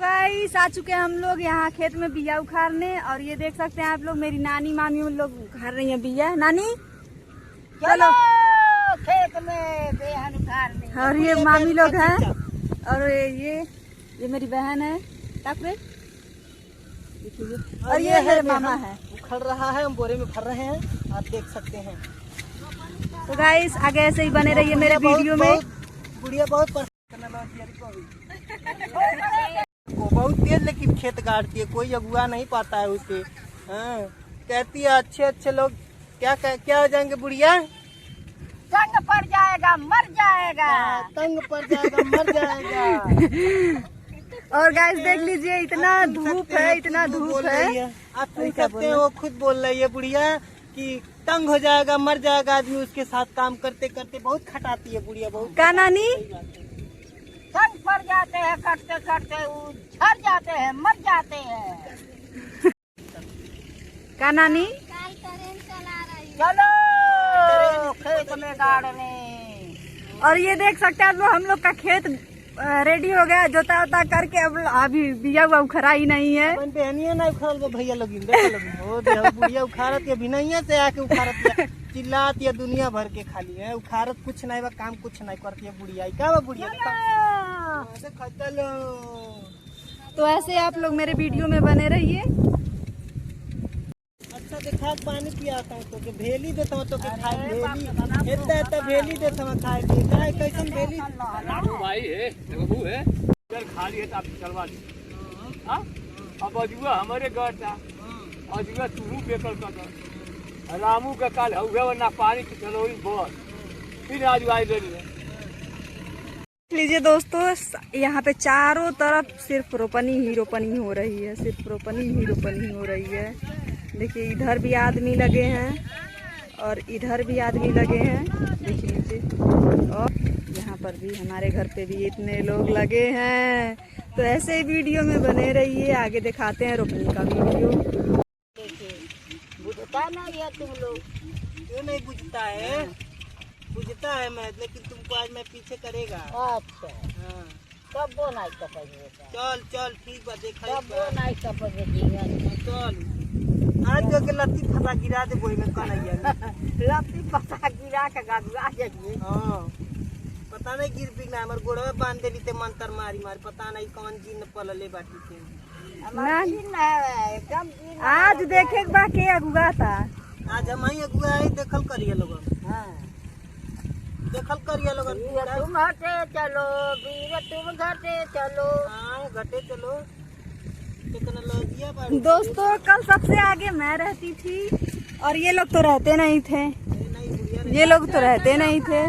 Guys आ चुके हैं हम लोग यहाँ खेत में बिया उखाड़ने। और ये देख सकते हैं आप लोग, मेरी नानी मामी उन लोग उखाड़ रही हैं बिया। नानी चलो खेत में बेहन उखाड़ने। और ये मामी लोग हैं और ये मेरी बहन है टाकरे। और ये मेरे मामा है। उखड़ रहा है, हम बोरे में भर रहे हैं, आप देख सकते हैं। तो गाइस आगे ऐसे ही बने रहिए मेरे वीडियो में। बुढ़िया बहुत बहुत तेज लेकिन खेत गाड़ती है, कोई अगुआ नहीं पाता है उसे। हाँ, कहती है अच्छे लोग क्या हो जाएंगे बुढ़िया? तंग पड़ जाएगा, मर जाएगा। तंग पड़ जाएगा, मर जाएगा। और गाइस देख लीजिए, इतना धूप है, इतना धूप है। आप सुन सकते हैं, वो खुद बोल रही है बुढ़िया कि तंग हो जाएगा, मर जाएगा आदमी। उसके साथ काम करते करते बहुत खटाती है बुढ़िया, बहुत। क्या नानी? तंग पड़ जाते हैं, करते करते झड़ जाते हैं, मर जाते हैं। क्या नानी? चलो खेत में गाड़ने। और ये देख सकते हैं आप लोग, हम लोग का खेत रेडी हो गया, जोता वोता करके। अब अभी बिया हुआ उखड़ा ही नहीं है। बहनिया ना उखाड़ भैया लोग बुढ़िया उखाड़त या बिना से आके उखाड़त चिल्लात या दुनिया भर के खाली है। उखाड़त कुछ नहीं, काम कुछ नहीं करती है बुढ़िया। क्या बुढ़िया? तो ऐसे आप लोग मेरे वीडियो में बने रहिए। अच्छा देखा, पानी पियाता हूँ तो भेली देता हूँ तो खाए। भेली इतना भेली देता हूँ खाए। कैसन भेली भाई है इधर खाली है तो आप चलवा दी। अब अजुआ हमारे घर था, अजुआ तू बेकर कर रामू का काल हुआ ना पानी की चलोरी बहुत फिर आज आई रही है। लीजिए दोस्तों, यहाँ पे चारों तरफ सिर्फ रोपनी ही रोपनी हो रही है, सिर्फ रोपनी ही रोपनी हो रही है। देखिए इधर भी आदमी लगे हैं और इधर भी आदमी लगे हैं, देख लीजिए। और यहाँ पर भी, हमारे घर पे भी इतने लोग लगे हैं। तो ऐसे ही वीडियो में बने रहिए, आगे दिखाते हैं रोपनी का वीडियो। बुझता नहीं है तुम लोग? क्यों नहीं बुझता है? बुझता है मैं, लेकिन तुमको आज मैं पीछे करेगा। अच्छा हाँ, कब वो नहीं कपेगा? चल ठीक बात, देखा वो नहीं कपेगा। चल आज के लत्ती फसा गिरा दे बोई में कन्हैया। लत्ती फसा गिरा के गागुआ जाइए। हां पता नहीं गिर भी ना, हमर गोड़वे बांध देली ते मंतर मारी पता नहीं कौन जिन पलले बाटी के। आज देखे बा के अगुआ था। आज हम ही अगुआ है, देखल करिए लोग। हां देखल करिए लोग। तुम घटे चलो वीर, तुम घटे चलो। हां घटे चलो। दोस्तों कल सबसे आगे मैं रहती थी और ये लोग तो रहते नहीं थे। ये लोग तो रहते नहीं थे।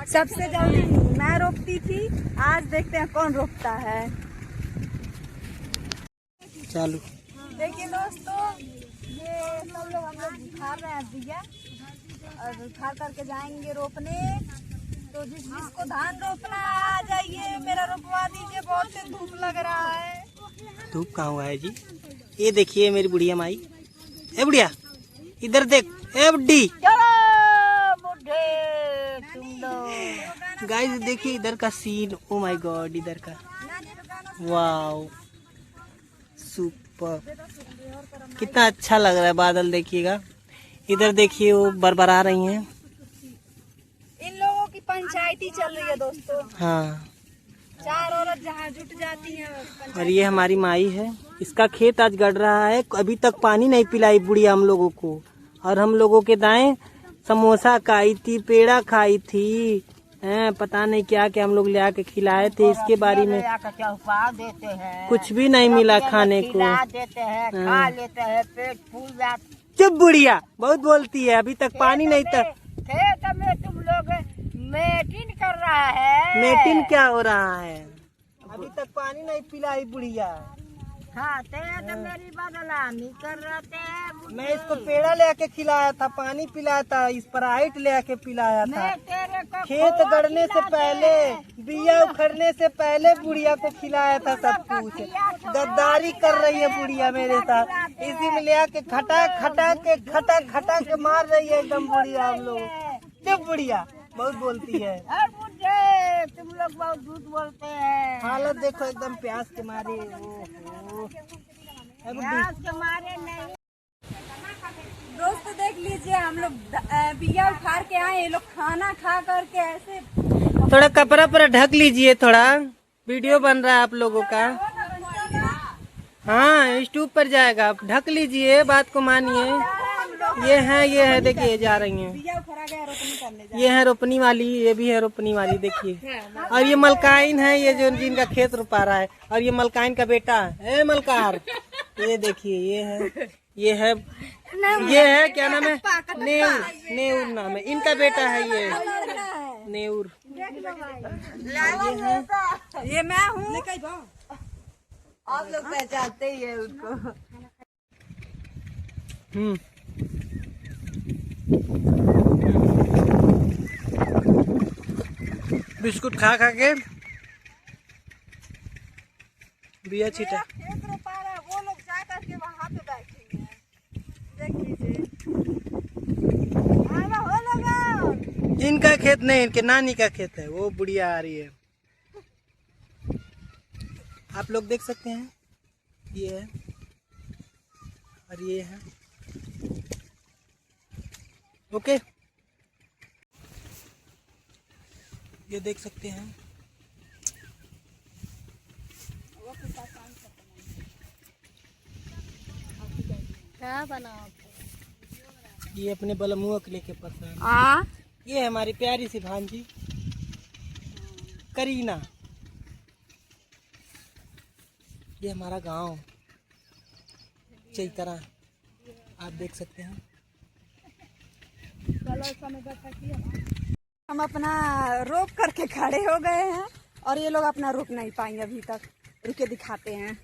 सबसे जल्दी मैं रोकती थी। आज देखते हैं कौन रोकता है। चालू देखिए दोस्तों, ये सब लोग हम लोग उखाड़ रहे हैं बिया और उखाड़ करके जाएंगे रोपने। तो जिसको धान रोपना आ जाइए, मेरा रोपवा दीजिए, बहुत से धूप लग रहा है। धूप कहाँ हुआ है जी? ये देखिए मेरी बुढ़िया माई। ए बुढ़िया इधर देख। ए बुड्ढी गाइस देखिए इधर का सीन। ओ माय गॉड, इधर का वाओ सुपर, कितना अच्छा लग रहा है। बादल देखिएगा, इधर देखिए वो बरबरा रही हैं। इन लोगों की पंचायती चल रही है दोस्तों। हाँ, चार औरत जहाँ जुट जाती है। और ये हमारी माई है, इसका खेत आज गड़ रहा है। अभी तक पानी नहीं पिलाई बुढ़िया हम लोगों को। और हम लोगों के दाएं समोसा खाई थी, पेड़ा खाई थी, पता नहीं क्या क्या हम लोग ले आके खिलाए थे। इसके बारे में देते हैं, कुछ भी नहीं मिला खाने को। देते हैं, खा लेते हैं, पेट फूल जाता। चुप बुढ़िया, बहुत बोलती है। अभी तक पानी नहीं था। खेत में तुम लोग मेटिन कर रहा है। मेटिन क्या हो रहा है? अभी तक पानी नहीं पिलाई बुढ़िया। हाँ तो मेरी बदनामी कर रहे थे। मैं इसको पेड़ा ले आके खिलाया था, पानी पिलाया था, स्प्राइट ले आके पिलाया था। खेत गड़ने से पहले, बिया उखड़ने से पहले बुढ़िया को खिलाया था सब कुछ। गद्दारी कर रही है बुढ़िया मेरे साथ। इसी में ले आके खटा के मार रही है एकदम बुढ़िया हम लोग। चुप बुढ़िया, बहुत बोलती है। तुम लोग बहुत झूठ बोलते हैं। हालत देखो एकदम प्यास के मारे। ओहो। प्यास के मारे नहीं। दोस्तों देख लीजिए, हम लोग बिया उखाड़ के आए, ये लोग खाना खा करके ऐसे थोड़ा कपड़ा पर ढक लीजिए, थोड़ा वीडियो बन रहा है आप लोगों का। हाँ यूट्यूब पर जाएगा, आप ढक लीजिए, बात को मानिए। ये है देखिए जा रही हैं। बिया उखाड़ा गया रोपनी करने ये है रोपनी वाली, ये भी है रोपनी वाली देखिए। और ये मलकाइन है, ये जो जिनका खेत रोपा रहा है। और ये मलकाइन का बेटा है मलकार। ये देखिए ये है क्या नाम है, नेउर नाम है इनका बेटा है ये नेउर। ये मैं हूँ, आप लोग पहचानते ही है उनको। बिस्कुट खा के बिया छीटा। खेत रोपा रहा है, वो लोग जा करके वहाँ पे बैठे हैं, देख लीजिए। हो लगा इनका खेत नहीं, इनके नानी का खेत है। वो बुढ़िया आ रही है, आप लोग देख सकते हैं। ये है और ये है। ओके, ये देख सकते हैं। क्या बनाओ? ये अपने बलमुआ के लेके पसंद। ये है हमारी प्यारी सी भांजी करीना। ये हमारा गांव चैतरा, आप देख सकते हैं। हम अपना रोप करके खड़े हो गए हैं और ये लोग अपना रोप नहीं पाएंगे अभी तक। रुके दिखाते हैं।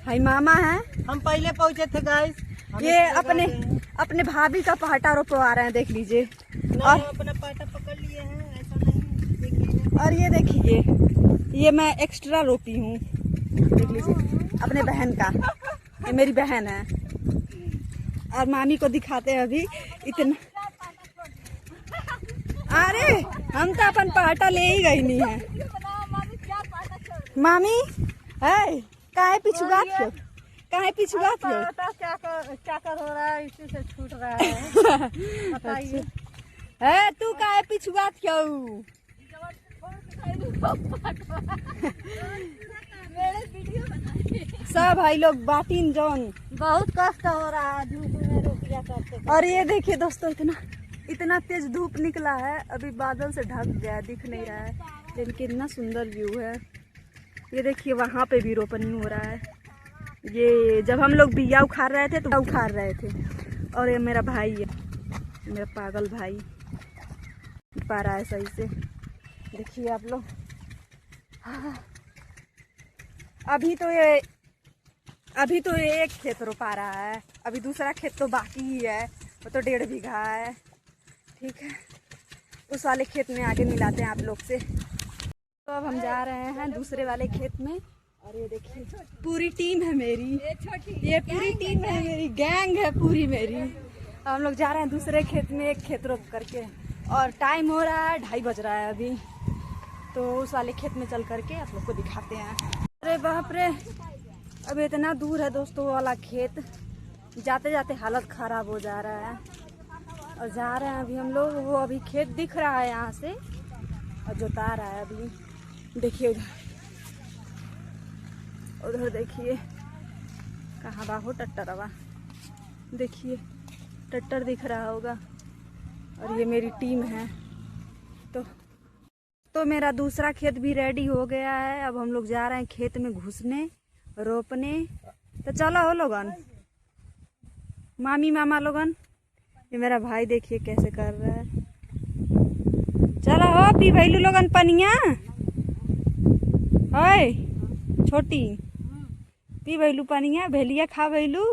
भाई मामा है, हम पहले पहुंचे थे गाइस। ये अपने भाभी का पाटा रोपवा रहे हैं, देख लीजिए। और अपना पाटा पकड़ लिए हैं, ऐसा नहीं देखिए। और ये देखिए, ये मैं एक्स्ट्रा रोपी हूँ, देख लीजिए, अपने बहन का। ये मेरी बहन है और मामी को दिखाते हैं अभी इतना। अरे हम तो अपन पाटा ले ही गई नहीं है। मामी है काहे पिछुआत हो, काहे पिछुआत हो? क्या कर हो रहा है, इसी से छूट रहा है। बताइए। है तू काहे पिछुआत क्यों? सब भाई लोग बाटीन जौन बहुत कष्ट हो रहा है धूप में रोपिया करते। और ये देखिए दोस्तों, इतना तेज धूप निकला है, अभी बादल से ढक गया, दिख नहीं रहा है, लेकिन कितना सुंदर व्यू है। ये देखिए वहाँ पे भी रोपनी हो रहा है। ये जब हम लोग बिया उखाड़ रहे थे तो उखाड़ रहे थे। और ये मेरा भाई है, मेरा पागल भाई पा रहा है सही से, देखिए आप लोग। हाँ। अभी तो ये एक खेत रोपा रहा है, अभी दूसरा खेत तो बाकी ही है, वो तो 1.5 बीघा है। ठीक है, उस वाले खेत में आगे मिलाते हैं आप लोग से। तो अब हम जा रहे हैं दूसरे वाले खेत में। और ये देखिए पूरी टीम है मेरी, ये पूरी टीम है मेरी, गैंग है पूरी मेरी। अब हम लोग जा रहे हैं दूसरे खेत में, एक खेत रोप करके। और टाइम हो रहा है 2:30 बज रहा है अभी, तो उस वाले खेत में चल करके आप लोग को दिखाते हैं। अरे बाप रे, अब इतना दूर है दोस्तों वो वाला खेत, जाते जाते हालत खराब हो जा रहा है। और जा रहे हैं अभी हम लोग, वो अभी खेत दिख रहा है यहाँ से और जोता रहा है अभी। देखिए उधर देखिए कहाँ बाहो टट्टरवा, देखिए टट्टर दिख रहा होगा। और ये मेरी टीम है। तो मेरा दूसरा खेत भी रेडी हो गया है। अब हम लोग जा रहे हैं खेत में घुसने, रोपने। तो चलो हो लोगन, मामी मामा लोगन। ये मेरा भाई देखिए कैसे कर रहा है। चलो हो पी भैलू लोगन पनिया, ओए छोटी पी भैलू पनिया, भेलिया खा भैलू।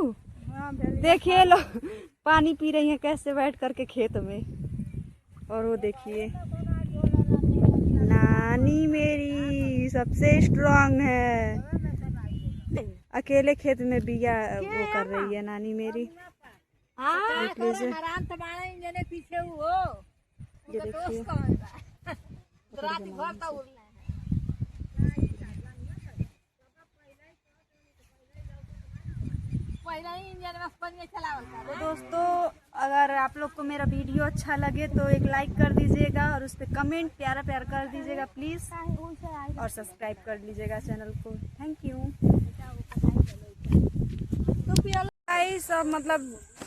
देखिए लोग पानी पी रही हैं कैसे बैठ करके खेत में। और वो देखिए नानी मेरी सबसे स्ट्रांग है, अकेले खेत में बिया वो कर रही है नानी मेरी। ये देखिए तो दोस्तों अगर आप लोग को मेरा वीडियो अच्छा लगे तो एक लाइक कर दीजिएगा और उस पर कमेंट प्यारा प्यारा कर दीजिएगा प्लीज़, और सब्सक्राइब कर लीजिएगा चैनल को। Thank you. तो गाइस अब मतलब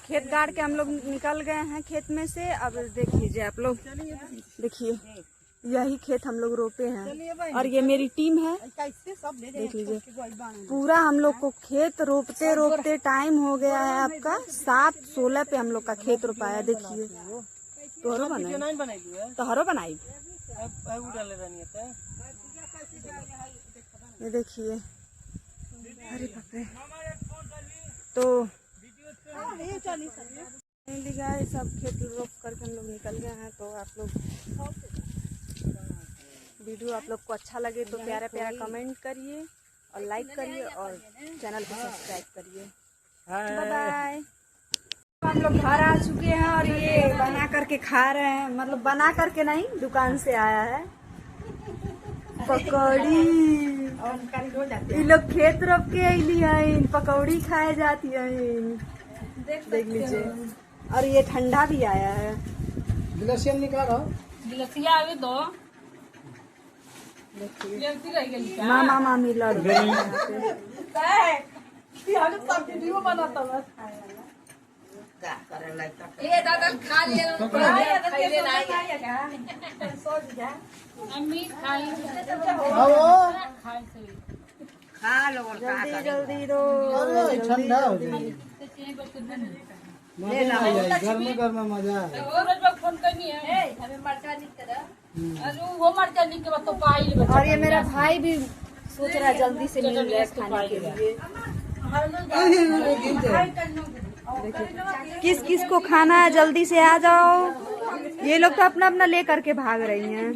खेत गाड़ के हम लोग निकल गए हैं खेत में से। अब देख लीजिए आप लोग, देखिए यही खेत हम लोग रोपे हैं और ये मेरी टीम है। देख लीजिए पूरा हम लोग को खेत रोपते रोपते टाइम हो गया है आपका 7:16 पे हम लोग का खेत रोपाया। देखिए तोहरो बनाई ये देखिए, अरे बाप रे। तो गाइस सब खेत रोप करके हम लोग निकल गए हैं। तो आप लोग वीडियो आप लोग को अच्छा लगे तो प्यारा प्यारा कमेंट करिए और लाइक करिए और चैनल को सब्सक्राइब करिए। Bye bye. हम लोग घर आ चुके हैं और ये बना करके खा रहे हैं, मतलब बना करके नहीं, दुकान से आया है पकौड़ी। ये लोग खेत रोप के अली है, पकौड़ी खाए जाती है। देख लीजिए, और ये ठंडा भी आया है। गिलासिया निकालो, गिलसिया अभी दो मामा मामी लड़ गए ये दादा खा लिए अम्मी खाई खा लो जल्दी जल्दी दो। ठंडा हो जाए, गर्म गर्म मजा। फोन करनी है हमें मरचा लिख अरे वो मरचा लिख के बाद तो पाई। और ये मेरा भाई भी सोच रहा है जल्दी से मिल जाए खाने के लिए। किस किस को खाना है जल्दी से आ जाओ। ये लोग तो अपना अपना ले करके भाग रही हैं।